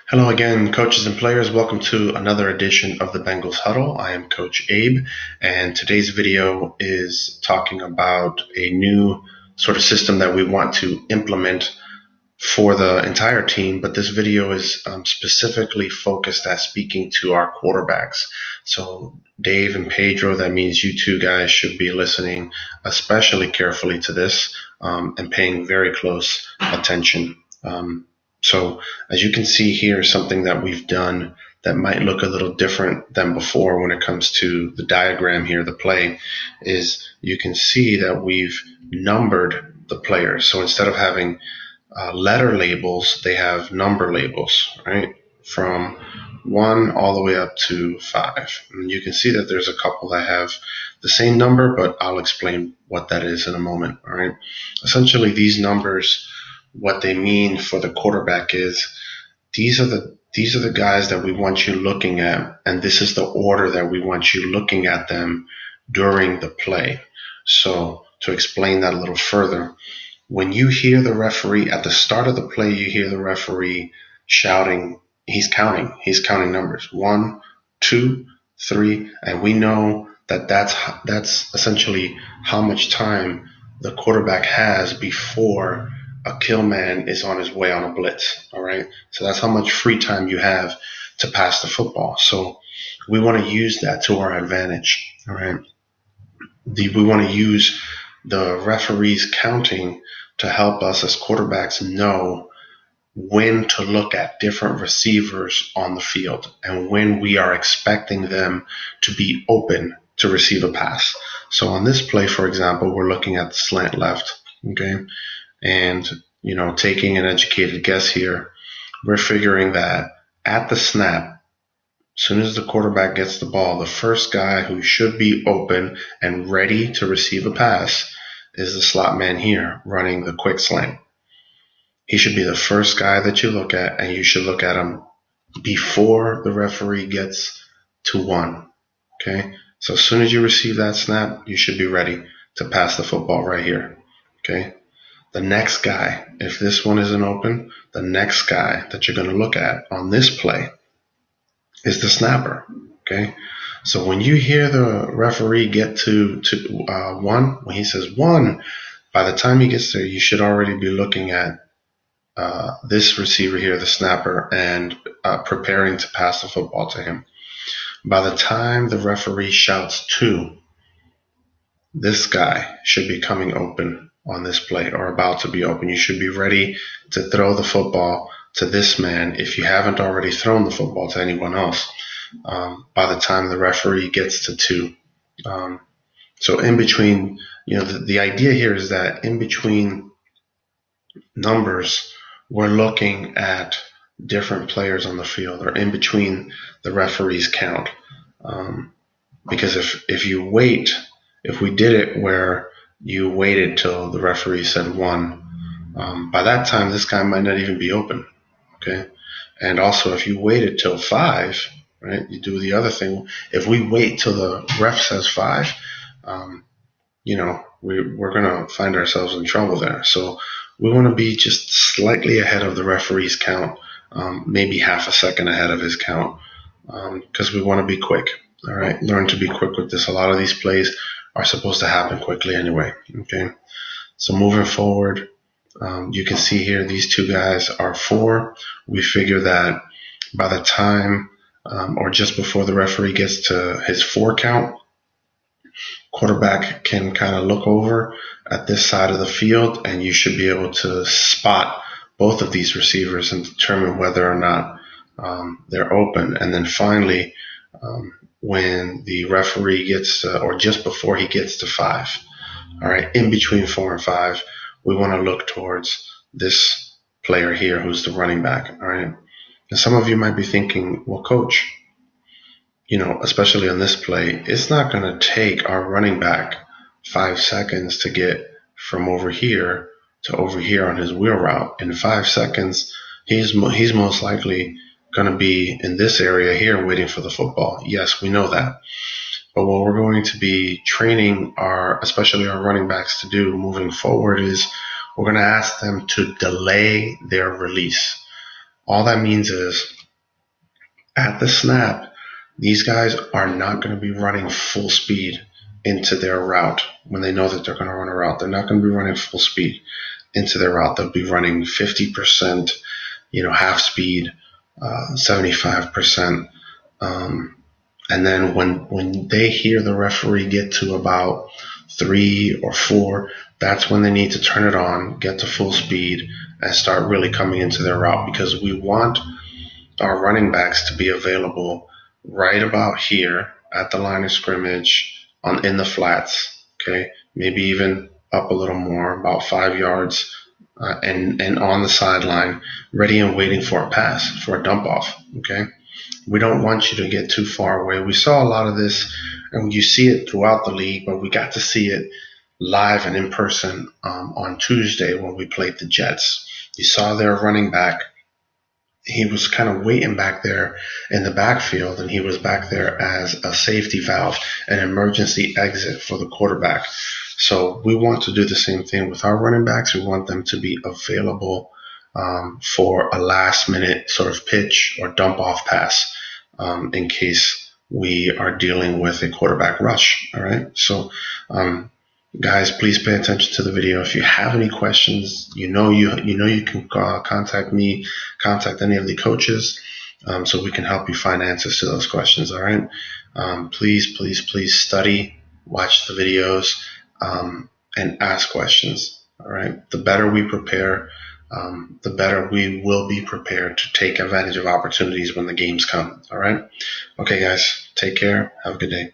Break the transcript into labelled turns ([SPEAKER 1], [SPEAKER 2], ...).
[SPEAKER 1] Hello again, coaches and players. Welcome to another edition of the Bengals Huddle. I am Coach Abe, and today's video is talking about a new sort of system that we want to implement for the entire team, but this video is specifically focused at speaking to our quarterbacks. So Dave and Pedro, that means you two guys should be listening especially carefully to this and paying very close attention. So as you can see here, something that we've done that might look a little different than before when it comes to the diagram here, the play, is you can see that we've numbered the players. So instead of having letter labels, they have number labels, right? From 1 all the way up to 5. And you can see that there's a couple that have the same number, but I'll explain what that is in a moment, all right? Essentially, these numbers, what they mean for the quarterback is these are the guys that we want you looking at, and this is the order that we want you looking at them during the play. So to explain that a little further, when you hear the referee at the start of the play, you hear the referee shouting, he's counting numbers, 1, 2, 3, and we know that that's essentially how much time the quarterback has before a kill man is on his way on a blitz. All right, so that's how much free time you have to pass the football. So we want to use that to our advantage. All right, we want to use the referees counting to help us as quarterbacks know when to look at different receivers on the field and when we are expecting them to be open to receive a pass. So on this play, for example, we're looking at the slant left, okay? And, taking an educated guess here, we're figuring that at the snap, as soon as the quarterback gets the ball, the first guy who should be open and ready to receive a pass is the slot man here running the quick slant. He should be the first guy that you look at, and you should look at him before the referee gets to 1. Okay? So as soon as you receive that snap, you should be ready to pass the football right here. Okay? The next guy, if this one isn't open, the next guy that you're going to look at on this play is the snapper. Okay? So when you hear the referee get to 1, when he says 1, by the time he gets there, you should already be looking at this receiver here, the snapper, and preparing to pass the football to him. By the time the referee shouts 2, this guy should be coming open on this play or about to be open. You should be ready to throw the football to this man if you haven't already thrown the football to anyone else by the time the referee gets to 2. So in between, the idea here is that in between numbers, we're looking at different players on the field or in between the referee's count. Because if we did it where you waited till the referee said 1, by that time this guy might not even be open. Okay, and also if you waited till 5, right? You do the other thing. If we wait till the ref says 5, we're gonna find ourselves in trouble there. So we want to be just slightly ahead of the referee's count, maybe half a second ahead of his count, because we want to be quick. All right, learn to be quick with this. A lot of these plays are supposed to happen quickly anyway. Okay, so moving forward, you can see here these two guys are 4. We figure that by the time or just before the referee gets to his 4 count, quarterback can kind of look over at this side of the field, and you should be able to spot both of these receivers and determine whether or not they're open. And then finally, when the referee gets or just before he gets to 5, all right, in between 4 and 5, we want to look towards this player here who's the running back. All right, and some of you might be thinking, well, coach, especially on this play, it's not going to take our running back 5 seconds to get from over here to over here on his wheel route. In 5 seconds, he's most likely going to be in this area here waiting for the football. Yes, we know that. But what we're going to be training especially our running backs to do moving forward is we're going to ask them to delay their release. All that means is at the snap, these guys are not going to be running full speed into their route when they know that they're going to run a route. They're not going to be running full speed into their route. They'll be running 50%, half speed, 75%. And then when they hear the referee get to about 3 or 4, that's when they need to turn it on, get to full speed, and start really coming into their route, because we want our running backs to be available right about here at the line of scrimmage in the flats. Okay, maybe even up a little more, about 5 yards, and on the sideline, ready and waiting for a pass, for a dump off. Okay, we don't want you to get too far away. We saw a lot of this, and you see it throughout the league, but we got to see it live and in person on Tuesday when we played the Jets. You saw their running back. He was kind of waiting back there in the backfield, and he was back there as a safety valve, an emergency exit for the quarterback. So we want to do the same thing with our running backs. We want them to be available for a last minute sort of pitch or dump off pass in case we are dealing with a quarterback rush. All right. So, guys, please pay attention to the video. If you have any questions, you can contact me, contact any of the coaches, so we can help you find answers to those questions. All right. Please study, watch the videos, and ask questions. All right. The better we prepare, the better we will be prepared to take advantage of opportunities when the games come. All right. Okay, guys. Take care. Have a good day.